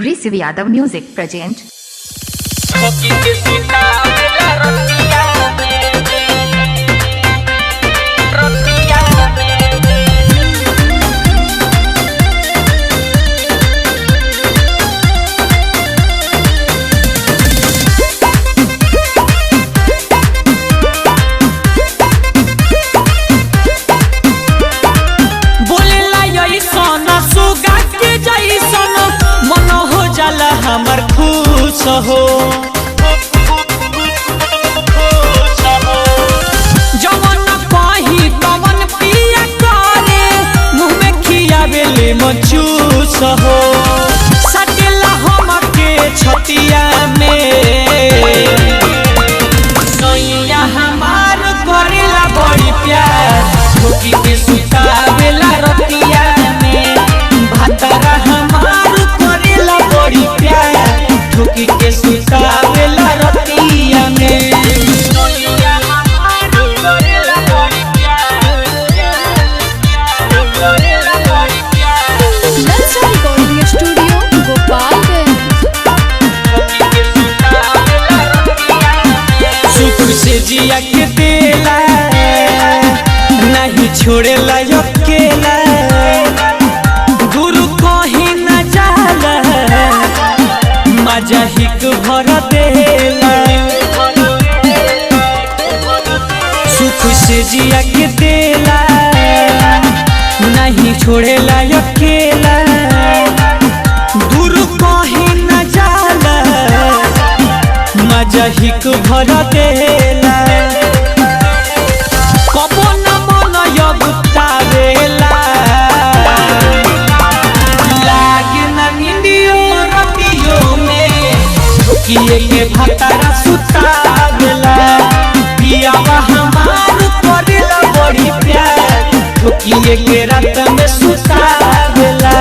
Receive Yadav Music present. हमर खुश हो जवन कही तवन पिया करे मुँह में खियावेले मचूस हो सटेला हमके छतिया में सैया हमार करेला बड़ी प्यार ठोकी के सुतावेला रतिया में भातारा हमार करेला बड़ी प्यार ठोकी के सुतावेला रतिया में सैया हमार करेला बड़ी प्यार करेला बड़ी प्यार नलसा रिकॉर्डिंग स्टूडियो गोपालगंज। शुक्र से जिया के देला नहीं छोड़ेला अकेला गुरु कहीं न जाला मजा हिक भर देला सुख से जिया के देला नहीं छोड़ेला अकेला गुरु कहीं न जाला मजा हिक भर देला कबो न मन यगुतावेला लागे न निंदियो रतियो में ठोकिए के भातारा सुतावेला पियावा हमार करेला बड़ी प्यार ठोकिए के रात में सुतावेला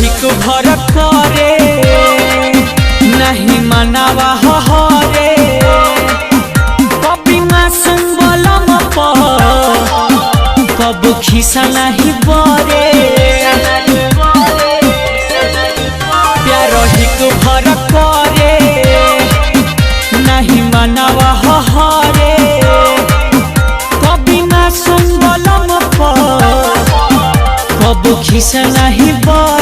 हिक भर करे नहीं मनावा हरे कभी मासूम बलम कब खिसा नहीं बरे प्यार हिक भर करे नहीं मनावा हरे कभी मासूम बलम कब खिसा नहीं बरे